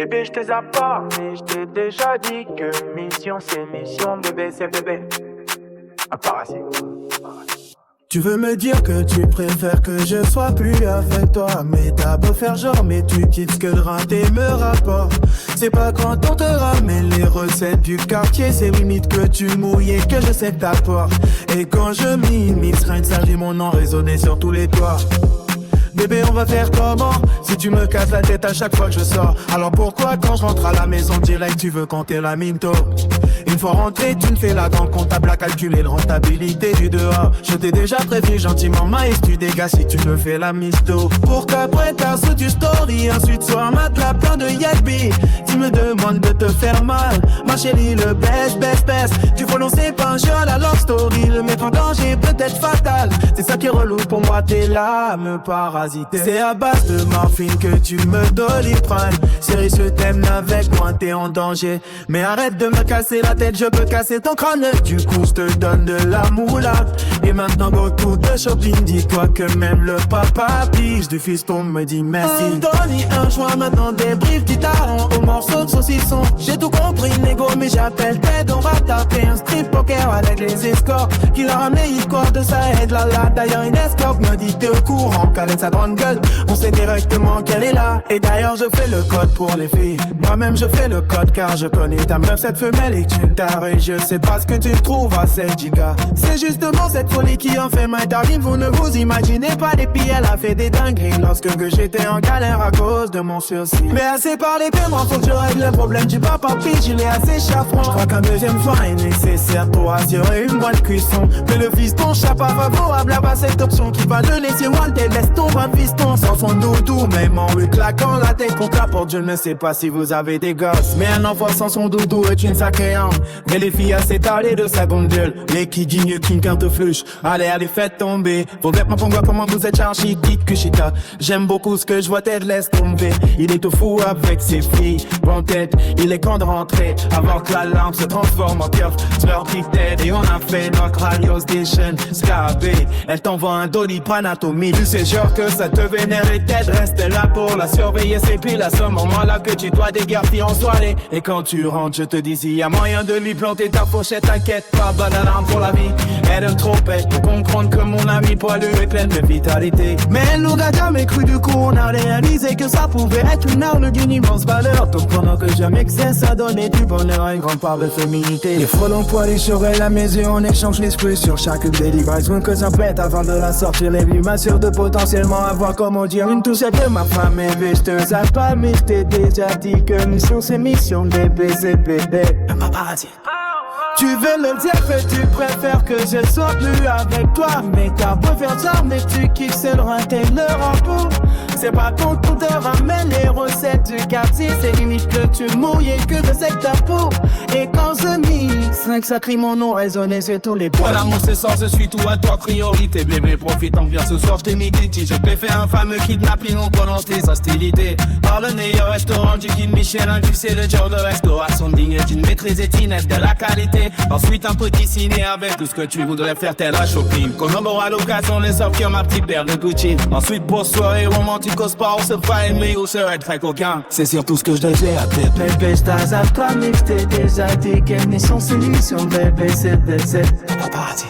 Bébé, je te zappe pas, mais je t'ai déjà dit que mission c'est mission, bébé c'est bébé. À part assez. Tu veux me dire que tu préfères que je sois plus avec toi, mais t'as beau faire genre, mais tu quittes ce que le raté me rapporte. C'est pas quand on te ramène les recettes du quartier, c'est limite que tu mouilles et que je sais que t'apportes. Et quand je m'immisce, rien que ça, j'ai mon nom résonné sur tous les toits. Bébé, on va faire comment si tu me casses la tête à chaque fois que je sors? Alors pourquoi quand je rentre à la maison direct tu veux compter la minto? Une fois rentré, tu me fais la grande comptable à calculer la rentabilité du dehors. Je t'ai déjà prévenu gentiment, maïs, tu dégages si tu me fais la misto. Pour qu'après t'as sous du story, ensuite sur un matelas plein de yelbi, tu me demandes de te faire mal. Ma chérie, le best. Tu vois, non, c'est pas un jeu à la love story. Le mettre en danger peut être fatal. C'est ça qui est relou pour moi, t'es là à me parasiter. C'est à base de morphine que tu me doliprane. Chérie, je t'aime, avec moi t'es en danger. Mais arrête de me casser la tête, je peux casser ton crâne. Du coup, je te donne de la moula. Et maintenant, go tout de shopping. Dis-toi que même le papa pige du fiston me dit merci. Un Donny, un joint, maintenant des briefs d'Itaron au morceau de saucisson. J'ai tout compris, négo, mais j'appelle Ted. On va taper un strip poker avec les escorts. Qui l'a ramené, il quoi de sa aide là. D'ailleurs, une escorte me dit t'es au courant qu'elle est sa grande gueule. On sait directement qu'elle est là. Et d'ailleurs, je fais le code pour les filles. Moi-même, je fais le code car je connais ta meuf, cette femelle est une tarée. Je sais pas ce que tu trouves à 7 gigas. C'est justement cette folie qui en fait ma darling. Vous ne vous imaginez pas, les filles, elle a fait des dingueries lorsque j'étais en galère à cause de mon sursis. Mais assez parlé, moi faut que je règle le problème du papa pitch. Il est assez chafron. Je crois qu'un deuxième soin est nécessaire pour assurer une bonne cuisson. Mais le fiston chapa favorable à cette option qui va le laisser wanted. Laisse tomber un fiston sans son doudou. Même en lui claquant la tête contre la porte. Je ne sais pas si vous avez des gosses, mais un enfant sans son doudou est une sacrée âme. Mais les filles assez talées de sa gondole, les qui dit mieux qu'une carte fluche. Allez, faites tomber. Vos vêtements pour moi comment vous êtes chargés, dites que chita. J'aime beaucoup ce que je vois, Ted laisse tomber. Il est tout fou avec ses filles. Bon tête, il est quand de rentrer. Avant que la lampe se transforme en cœur. Smurf Ted et on a fait notre radio station. Scabé, elle t'envoie un doliprane anatomie. Tu sais genre que ça te vénère et Ted reste là pour la surveiller. C'est pile à ce moment-là que tu dois déguerpir en soirée. Et quand tu rentres, je te dis s'il y a moyen de lui planter ta pochette. T'inquiète pas, bonne alarme pour la vie. Elle aime trop pète pour comprendre que mon ami poilu est pleine de vitalité. Mais elle nous a jamais cru, du coup on a réalisé que ça pouvait être une arme d'une immense valeur. Donc pendant que je m'exerce à donner du bonheur, une grande part de féminité. Les frelons poilus seraient la mes yeux, on échange l'esprit sur chaque délivrance. Que ça pète avant de la sortir, les vies m'assurent de potentiellement avoir, comment dire, une touche de ma femme. Et je te zappe pas, mais je t'ai déjà dit que mission c'est mission, bébé c'est bébé. Un paparazzi. Tu veux me dire que tu préfères que je sois plus avec toi. Mais t'as beau faire ça, mais tu kiffes seul rater le rapport. C'est pas quand on te ramène les recettes du quartier. C'est limite que tu mouilles et que je sais que t'as peau. Et quand je mixe, rien que ça crie mon nom résonné sur tous les points. Voilà mon cessant, je suis tout à toi, priorité. Bébé, profite, en viens ce soir, je t'ai mis Kitty. Je t'ai fait un fameux kidnapping, on prononce tes hostilités. Par le meilleur restaurant du Guide Michelin. Tu sais le genre de restauration digne d'une maîtrise étinette de la qualité. Ensuite un petit ciné avec tout ce que tu voudrais faire tel la shopping. Collabore à l'occasion les offres ma petite paire de Gucci. Ensuite pour soirée romantique au spa, on se va aimer ou se être très coquin. C'est surtout ce que je devais à tête. Bébé j't'as à toi mais j't'ai déjà dit qu'elle mission c'est mission, bébé c'est paparazzi.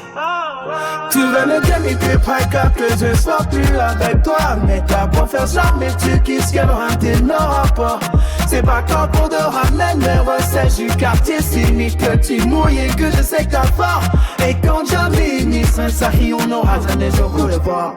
Tu veux me dire mais tu préfères que je sois plus avec toi. Mais t'as beau faire ça, mais tu kiffes qu'elle rater nos rapports. C'est pas quand on te ramène les recettes du quartier. C'est limite que tu mouilles et que je sais que t'as fort. Et quand j'avais mis ça rit, on aura jamais le coup de voir.